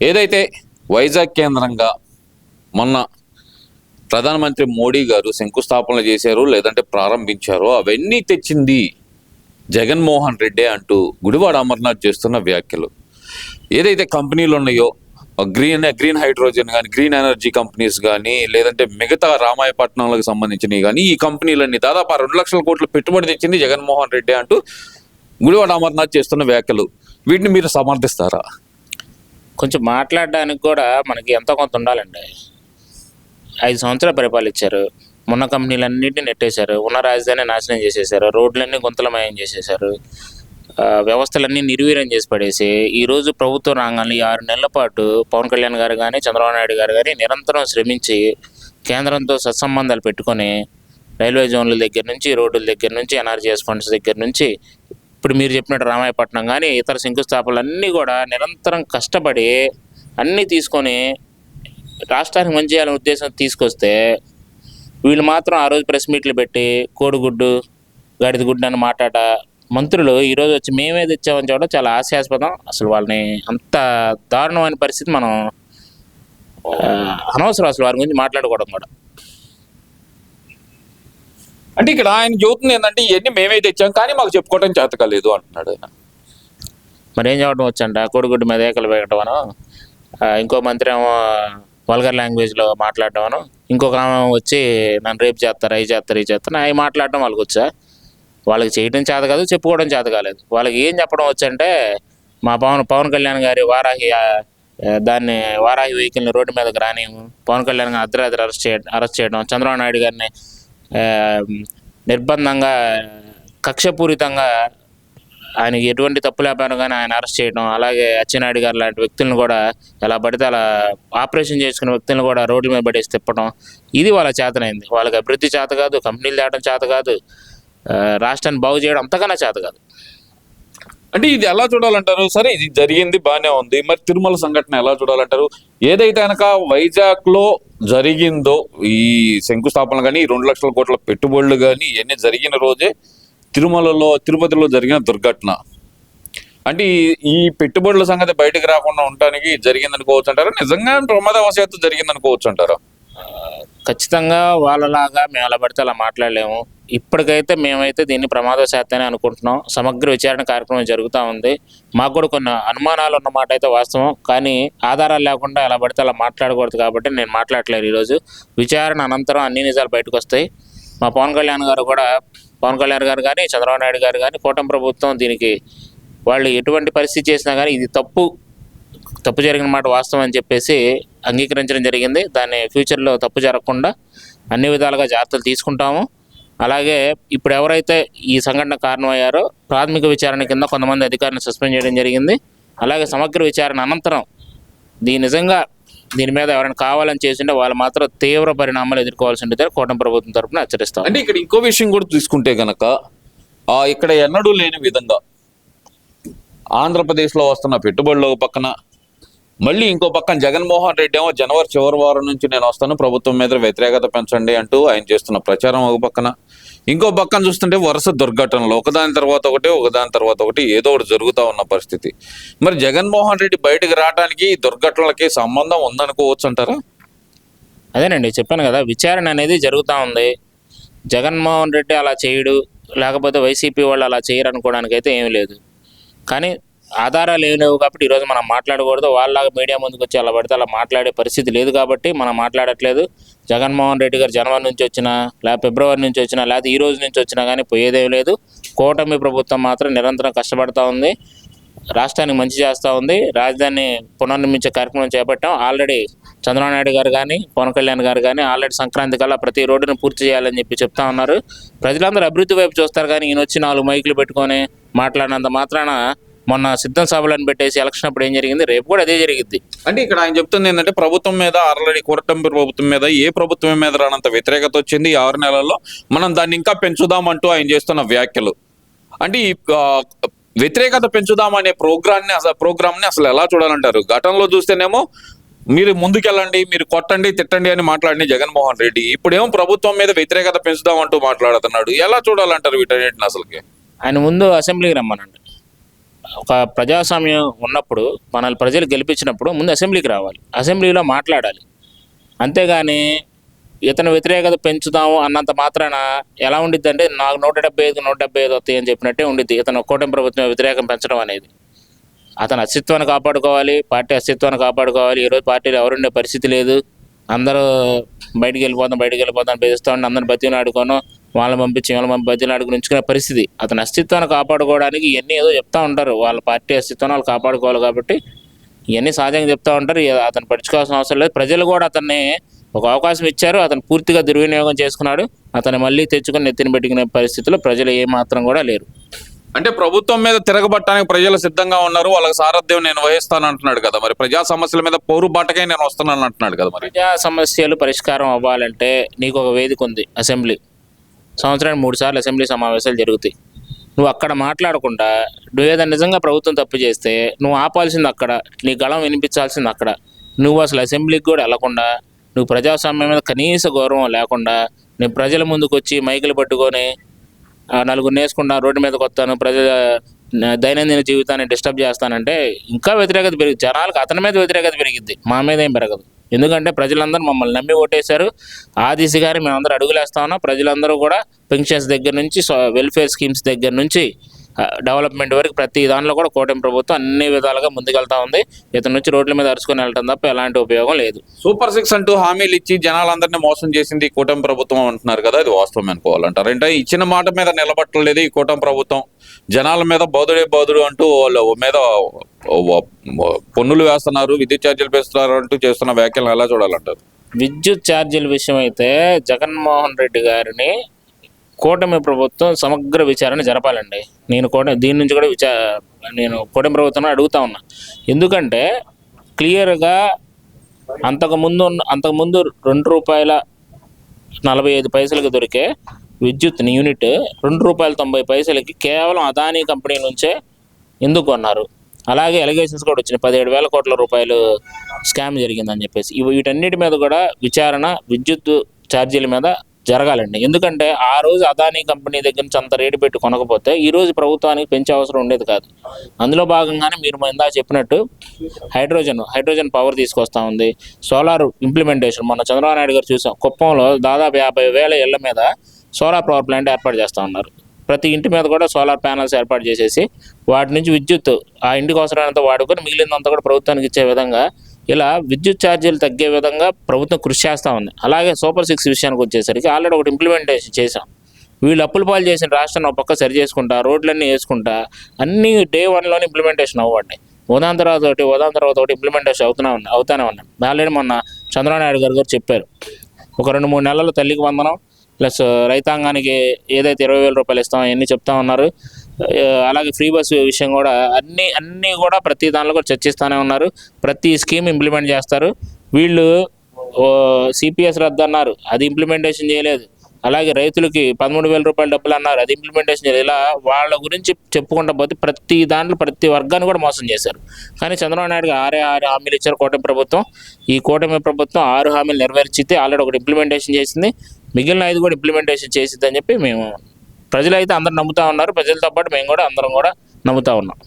ఏదైతే వైజాగ్ కేంద్రంగా మొన్న ప్రధానమంత్రి మోడీ గారు శంకుస్థాపనలు చేశారు లేదంటే ప్రారంభించారో అవన్నీ తెచ్చింది జగన్మోహన్ రెడ్డి అంటూ గుడివాడ అమర్నాథ్ చేస్తున్న వ్యాఖ్యలు. ఏదైతే కంపెనీలు ఉన్నాయో గ్రీన్ హైడ్రోజన్ కానీ గ్రీన్ ఎనర్జీ కంపెనీస్ కానీ లేదంటే మిగతా రామాయపట్నంలకు సంబంధించినవి కానీ ఈ కంపెనీలన్నీ దాదాపు 2 లక్షల కోట్ల పెట్టుబడి తెచ్చింది జగన్మోహన్ రెడ్డి అంటూ గుడివాడ అమర్నాథ్ చేస్తున్న వ్యాఖ్యలు. వీటిని మీరు సమర్థిస్తారా? కొంచెం మాట్లాడడానికి కూడా మనకి ఎంతో కొంత ఉండాలండి. 5 సంవత్సరాలు పరిపాలించారు. మొన్న కంపెనీలన్నింటినీ నెట్టేశారు. ఉన్న రాజధాని నాశనం చేసేశారు. రోడ్లన్నీ గుంతలమయం చేసేశారు. వ్యవస్థలన్నీ నిర్వీర్యం చేసి పడేసి ఈరోజు ప్రభుత్వ రంగాన్ని 6 నెలల పాటు పవన్ కళ్యాణ్ గారు కానీ చంద్రబాబు నాయుడు గారు కానీ నిరంతరం శ్రమించి కేంద్రంతో సత్సంబంధాలు పెట్టుకొని రైల్వే జోన్ల దగ్గర నుంచి రోడ్ల దగ్గర నుంచి ఎన్ఆర్జీఎస్ ఫండ్స్ దగ్గర నుంచి ఇప్పుడు మీరు చెప్పినట్టు రామాయపట్నం కానీ ఇతర శంకుస్థాపనలు అన్నీ కూడా నిరంతరం కష్టపడి అన్నీ తీసుకొని రాష్ట్రానికి మంచి చేయాలనే ఉద్దేశం తీసుకొస్తే వీళ్ళు మాత్రం ఆ రోజు ప్రెస్ మీట్లు పెట్టి కోడిగుడ్డు గాడిదగుడ్డు అని మాట్లాడ మంత్రులు ఈరోజు వచ్చి మేమే తెచ్చామని చూడడం చాలా హాస్యాస్పదం. అసలు వాళ్ళని అంత దారుణమైన పరిస్థితి మనం అనవసరం అసలు వారి గురించి మాట్లాడుకోవడం కూడా. అంటే ఇక్కడ ఆయన చెబుతుంది ఏంటంటే ఇవన్నీ మేమే తెచ్చాం కానీ మాకు చెప్పుకోవడం చేత కాలేదు అంటున్నాడు ఆయన. మరి ఏం చెప్పడం వచ్చంట కోడిగుడ్డు మీద ఏకలు వేయటమనో, ఇంకో మంత్రి ఏమో వల్గర్ లాంగ్వేజ్లో మాట్లాడటమనో, ఇంకొక ఆమె వచ్చి నన్ను రేపు చేస్తారు అవి చేస్తారు ఇవి చేస్తారు అవి మాట్లాడటం వాళ్ళకి వచ్చా. వాళ్ళకి చేయడం చేత కాదు, చెప్పుకోవడం చేత కాలేదు. వాళ్ళకి ఏం చెప్పడం వచ్చంటే మా పవన్ కళ్యాణ్ గారి వారాహి వెహికల్ని రోడ్డు మీదకి రానివ్వు, పవన్ కళ్యాణ్ గారిని అర్ధరాత్రి అరెస్ట్ చేయడం, చంద్రబాబు నాయుడు గారిని నిర్బంధంగా కక్షపూరితంగా ఆయనకి ఎటువంటి తప్పు లేకపోయినా కానీ ఆయన అరెస్ట్ చేయడం, అలాగే అచ్చెన్నాయుడు గారు లాంటి వ్యక్తులను కూడా ఎలా పడితే అలా ఆపరేషన్ చేసుకునే వ్యక్తులను కూడా రోడ్ల మీద పడేసి తిప్పడం, ఇది వాళ్ళ చేతనైంది. వాళ్ళకి అభివృద్ధి చేత కాదు, కంపెనీలు తేవడం చేత కాదు, రాష్ట్రాన్ని బాగు చేయడం అంతకన్నా చేత కాదు. అంటే ఇది ఎలా చూడాలంటారు? సరే ఇది జరిగింది బాగానే ఉంది, మరి తిరుమల సంఘటన ఎలా చూడాలంటారు? ఏదైతే కనుక వైజాగ్ లో జరిగిందో ఈ శంకుస్థాపన కానీ 2 లక్షల కోట్ల పెట్టుబడులు కానీ ఇవన్నీ జరిగిన రోజే తిరుపతిలో జరిగిన దుర్ఘటన. అంటే ఈ పెట్టుబడుల సంగతి బయటకు రాకుండా ఉండటానికి జరిగిందనుకోవచ్చు అంటారా? నిజంగా ప్రమాదవశాత్తు జరిగిందనుకోవచ్చు అంటారా? ఖచ్చితంగా వాళ్ళలాగా మేము అలా పడితే అలా మాట్లాడలేము. ఇప్పటికైతే మేమైతే దీన్ని ప్రమాదవశాత్తనే అనుకుంటున్నాం. సమగ్ర విచారణ కార్యక్రమం జరుగుతూ ఉంది. మాకు కూడా కొన్ని అనుమానాలు ఉన్నమాట అయితే వాస్తవం, కానీ ఆధారాలు లేకుండా ఎలా పడితే అలా మాట్లాడకూడదు కాబట్టి నేను మాట్లాడలేను. ఈరోజు విచారణ అనంతరం అన్ని నిజాలు బయటకు వస్తాయి. మా పవన్ కళ్యాణ్ గారు కానీ చంద్రబాబు నాయుడు గారు కానీ కూటమి ప్రభుత్వం దీనికి వాళ్ళు ఎటువంటి పరిస్థితి చేసినా కానీ ఇది తప్పు జరిగిన మాట వాస్తవం అని చెప్పేసి అంగీకరించడం జరిగింది. దాన్ని ఫ్యూచర్లో తప్పు జరగకుండా అన్ని విధాలుగా జాగ్రత్తలు తీసుకుంటాము. అలాగే ఇప్పుడు ఎవరైతే ఈ సంఘటన కారణమయ్యారో ప్రాథమిక విచారణ కింద కొంతమంది అధికారులను సస్పెండ్ చేయడం జరిగింది. అలాగే సమగ్ర విచారణ అనంతరం దీని మీద ఎవరైనా కావాలని చేసింటే వాళ్ళు మాత్రం తీవ్ర పరిణామాలు ఎదుర్కోవాల్సి ఉంటుంది కూటమి ప్రభుత్వం తరఫున హెచ్చరిస్తాం. అంటే ఇక్కడ ఇంకో విషయం కూడా తీసుకుంటే కనుక ఇక్కడ ఎన్నడూ లేని విధంగా ఆంధ్రప్రదేశ్లో వస్తున్న పెట్టుబడులు ఒక పక్కన, మళ్ళీ ఇంకో పక్కన జగన్మోహన్ రెడ్డి ఏమో జనవరి చివరి వారం నుంచి నేను వస్తాను ప్రభుత్వం మీద వ్యతిరేకత పెంచండి అంటూ ఆయన చేస్తున్న ప్రచారం ఒక పక్కన, ఇంకో పక్కన చూస్తుంటే వరుస దుర్ఘటనలు ఒకదాని తర్వాత ఒకటి ఏదో ఒకటి జరుగుతూ ఉన్న పరిస్థితి. మరి జగన్మోహన్ రెడ్డి బయటకు రావడానికి దుర్ఘటనలకి సంబంధం ఉందనుకోవచ్చు అంటారా? అదేనండి చెప్పాను కదా, విచారణ అనేది జరుగుతూ ఉంది. జగన్మోహన్ రెడ్డి అలా చేయడు, లేకపోతే వైసీపీ వాళ్ళు అలా చేయరు అనుకోవడానికి అయితే ఏమీ లేదు. కానీ ఆధారాలు ఏమి లేవు కాబట్టి ఈరోజు మనం మాట్లాడకూడదు. వాళ్ళలాగా మీడియా ముందుకు వచ్చి అలా పడితే అలా మాట్లాడే పరిస్థితి లేదు కాబట్టి మనం మాట్లాడట్లేదు. జగన్మోహన్ రెడ్డి గారు జనవరి నుంచి వచ్చినా, లేకపోతే ఫిబ్రవరి నుంచి వచ్చినా, లేకపోతే ఈ రోజు నుంచి వచ్చినా కానీ పోయేదేం లేదు. కూటమి ప్రభుత్వం మాత్రం నిరంతరం కష్టపడుతూ ఉంది, రాష్ట్రానికి మంచి చేస్తూ ఉంది. రాజధాని పునర్నిర్మించే కార్యక్రమం చేపట్టాం. ఆల్రెడీ చంద్రబాబు నాయుడు గారు కానీ పవన్ కళ్యాణ్ గారు కానీ ఆల్రెడీ సంక్రాంతి కల్లా ప్రతి రోడ్డును పూర్తి చేయాలని చెప్తా ఉన్నారు. ప్రజలందరూ అభివృద్ధి వైపు చూస్తారు కానీ ఈయన వచ్చి 4 మైకులు పెట్టుకొని మాట్లాడినంత మాత్రాన మొన్న సిద్ధం సభలను పెట్టేసి ఎలక్షన్ అప్పుడు ఏం జరిగింది, రేపు కూడా అదే జరిగింది. అంటే ఇక్కడ ఆయన చెప్తుంది ఏంటంటే ప్రభుత్వం మీద ఆల్రెడీ కూటమి ప్రభుత్వం మీద ఏ ప్రభుత్వం మీద రానంత వ్యతిరేకత వచ్చింది 6 నెలల్లో, మనం దాన్ని ఇంకా పెంచుదామంటూ ఆయన చేస్తున్న వ్యాఖ్యలు. అంటే ఈ వ్యతిరేకత పెంచుదామనే ప్రోగ్రామ్ని అసలు ఎలా చూడాలంటారు? ఘటనలో చూస్తేనేమో మీరు ముందుకెళ్ళండి, మీరు కొట్టండి తిట్టండి అని మాట్లాడిన జగన్మోహన్ రెడ్డి ఇప్పుడేమో ప్రభుత్వం మీద వ్యతిరేకత పెంచుదామంటూ మాట్లాడుతున్నాడు. ఎలా చూడాలంటారు వీటన్నిటిని? అసలుకి ఆయన ముందు అసెంబ్లీకి రమ్మనండి, ఒక ప్రజాస్వామ్యం ఉన్నప్పుడు మనల్ని ప్రజలు గెలిపించినప్పుడు ముందు అసెంబ్లీకి రావాలి, అసెంబ్లీలో మాట్లాడాలి. అంతేగాని ఇతను వ్యతిరేకత పెంచుదాము అన్నంత మాత్రాన ఎలా ఉండిద్ది అంటే నాకు 175 వస్తాయి అని చెప్పినట్టే ఉండిద్ది ఇతను కూటమి ప్రభుత్వం వ్యతిరేకం పెంచడం అనేది. అతని అస్తిత్వాన్ని కాపాడుకోవాలి, పార్టీ అస్తిత్వాన్ని కాపాడుకోవాలి. ఈరోజు పార్టీలో ఎవరుండే పరిస్థితి లేదు. అందరూ బయటికి వెళ్ళిపోతాం బెదిరిస్తూ ఉండి అందరిని బతిలాడుకోను, వాళ్ళని పంపించి వీళ్ళని బతిలాడుకుని ఉంచుకునే పరిస్థితి. అతని అస్తిత్వాన్ని కాపాడుకోవడానికి ఇవన్నీ ఏదో చెప్తూ ఉంటారు, వాళ్ళ పార్టీ అస్తిత్వాన్ని వాళ్ళు కాపాడుకోవాలి కాబట్టి ఇవన్నీ సహజంగా చెప్తూ ఉంటారు. అతను పడుచుకోవాల్సిన అవసరం లేదు. ప్రజలు కూడా అతన్ని ఒక అవకాశం ఇచ్చారు, అతను పూర్తిగా దుర్వినియోగం చేసుకున్నాడు. అతను మళ్ళీ తెచ్చుకొని నెత్తిన పెట్టుకునే పరిస్థితిలో ప్రజలు ఏమాత్రం కూడా లేరు. అంటే ప్రభుత్వం మీద తిరగబట్టడానికి ప్రజలు సిద్ధంగా ఉన్నారు, వాళ్ళకి సారథ్యం నేను వహిస్తాను అంటున్నాడు కదా, మరి ప్రజా సమస్యల మీద పోరుబాటకే నేను వస్తున్నాను అంటున్నాడు కదా. మరి ప్రజా సమస్యలు పరిష్కారం అవ్వాలంటే నీకు ఒక వేదిక ఉంది, అసెంబ్లీ. సంవత్సరానికి 3 సార్లు అసెంబ్లీ సమావేశాలు జరుగుతాయి. నువ్వు అక్కడ మాట్లాడకుండా నువ్వు ఏదైనా నిజంగా ప్రభుత్వం తప్పు చేస్తే నువ్వు ఆపాల్సింది అక్కడ, నీ గళం వినిపించాల్సింది అక్కడ. నువ్వు అసలు అసెంబ్లీకి కూడా వెళ్లకుండా, నువ్వు ప్రజాస్వామ్యం మీద కనీస గౌరవం లేకుండా నేను ప్రజల ముందుకు వచ్చి మైకులు పట్టుకొని నలుగురు నేసుకుంటా రోడ్డు మీదకి వస్తాను, ప్రజల దైనందిన జీవితాన్ని డిస్టర్బ్ చేస్తానంటే ఇంకా వ్యతిరేకత పెరిగింది. జనాలకు అతని మీద వ్యతిరేకత పెరిగిద్ది, మా మీద ఏం పెరగదు. ఎందుకంటే ప్రజలందరూ మమ్మల్ని నమ్మి ఓటేశారు. ఆ దిశగానే మేమందరూ అడుగులేస్తా ఉన్నాం. ప్రజలందరూ కూడా పెన్షన్స్ దగ్గర నుంచి వెల్ఫేర్ స్కీమ్స్ దగ్గర నుంచి డెవలప్మెంట్ వరకు ప్రతి దానిలో కూడా కూటమి ప్రభుత్వం అన్ని విధాలుగా ముందుకెళ్తా ఉంది. ఇతని నుంచి రోడ్ల మీద అరుచుకొని వెళ్ళటం తప్ప ఎలాంటి ఉపయోగం లేదు. సూపర్ 6 అంటూ హామీలు ఇచ్చి జనాలందరినీ మోసం చేసింది ఈ కూటమి ప్రభుత్వం అంటున్నారు కదా, అది వాస్తవం అనుకోవాలంటారు. అంటే ఇచ్చిన మాట మీద నిలబట్టలేదు ఈ కూటమి ప్రభుత్వం. జనాల మీద బౌద్ధుడు అంటూ వాళ్ళ మీద పన్నులు వేస్తున్నారు, విద్యుత్ ఛార్జీలు పెంచుతున్నారు అంటూ చేస్తున్న వ్యాఖ్యలను ఎలా చూడాలంటారు? విద్యుత్ ఛార్జీల విషయం అయితే జగన్మోహన్ రెడ్డి గారిని కూటమి ప్రభుత్వం సమగ్ర విచారణ జరపాలండి. నేను దీని నుంచి కూడా నేను కూటమి ప్రభుత్వం అడుగుతా ఉన్నా. ఎందుకంటే క్లియర్గా అంతకుముందు ₹2.45 దొరికే విద్యుత్ యూనిట్ ₹2.90 కేవలం అదానీ కంపెనీ నుంచే ఎందుకు కొన్నారు? అలాగే ఎలిగేషన్స్ కూడా వచ్చినాయి, 17,000 కోట్ల రూపాయలు స్కామ్ జరిగిందని చెప్పేసి. వీటన్నిటి మీద కూడా విచారణ విద్యుత్ ఛార్జీల మీద జరగాలండి. ఎందుకంటే ఆ రోజు అదానీ కంపెనీ దగ్గర నుంచి అంత రేటు పెట్టి కొనకపోతే ఈ రోజు ప్రభుత్వానికి పెంచే అవసరం ఉండేది కాదు. అందులో భాగంగానే మీరు ఇందాక చెప్పినట్టు హైడ్రోజన్ పవర్ తీసుకొస్తా ఉంది. సోలార్ ఇంప్లిమెంటేషన్ మొన్న చంద్రబాబు నాయుడు గారు చూసాం, కుప్పంలో దాదాపు 50,000 ఇళ్ల మీద సోలార్ పవర్ ప్లాంట్ ఏర్పాటు చేస్తూ ఉన్నారు. ప్రతి ఇంటి మీద కూడా సోలార్ ప్యానల్స్ ఏర్పాటు చేసేసి వాటి నుంచి విద్యుత్ ఆ ఇంటికి అవసరమైనంత వాడుకొని మిగిలినంత కూడా ప్రభుత్వానికి ఇచ్చే విధంగా ఇలా విద్యుత్ ఛార్జీలు తగ్గే విధంగా ప్రభుత్వం కృషి చేస్తూ ఉంది. అలాగే సూపర్ 6 విషయానికి వచ్చేసరికి ఆల్రెడీ ఒకటి ఇంప్లిమెంటేషన్ చేశాం. వీళ్ళు అప్పుల పాలు చేసిన రాష్ట్రాన్ని ఒక పక్క సరి చేసుకుంటా, రోడ్లన్నీ వేసుకుంటా అన్నీ Day 1లోనే ఇంప్లిమెంటేషన్ అవ్వండి. ఉదాహరణ తర్వాత ఒకటి ఇంప్లిమెంటేషన్ అవుతానే ఉన్నాయి. ఆల్రెడీ మొన్న చంద్రబాబు నాయుడు గారు చెప్పారు, ఒక 2-3 నెలలు తల్లికి వందనం ప్లస్ రైతాంగానికి ఏదైతే 20,000 రూపాయలు ఇస్తామో అవన్నీ చెప్తా ఉన్నారు. అలాగే ఫ్రీ బస్సు విషయం కూడా అన్నీ కూడా ప్రతి దానిలో కూడా చర్చిస్తూనే ఉన్నారు. ప్రతి స్కీమ్ ఇంప్లిమెంట్ చేస్తారు. వీళ్ళు సిపిఎస్ రద్దు అన్నారు, అది ఇంప్లిమెంటేషన్ చేయలేదు. అలాగే రైతులకి 13,000 రూపాయల డబ్బులు అన్నారు, అది ఇంప్లిమెంటేషన్ చేయలేదు. ఇలా వాళ్ళ గురించి చెప్పుకుంటా పోతే ప్రతి దాంట్లో ప్రతి వర్గాన్ని కూడా మోసం చేశారు. కానీ చంద్రబాబు నాయుడు 6 హామీలు ఇచ్చారు కూటమి ప్రభుత్వం. ఈ కూటమి ప్రభుత్వం 6 హామీలు నెరవేర్చితే ఆల్రెడీ ఒకటి ఇంప్లిమెంటేషన్ చేసింది, మిగిలిన 5 కూడా ఇంప్లిమెంటేషన్ చేసిద్దని చెప్పి ప్రజలు అయితే అందరూ నమ్ముతా ఉన్నారు. ప్రజలతో పాటు మేము కూడా అందరం కూడా నమ్ముతా ఉన్నాం.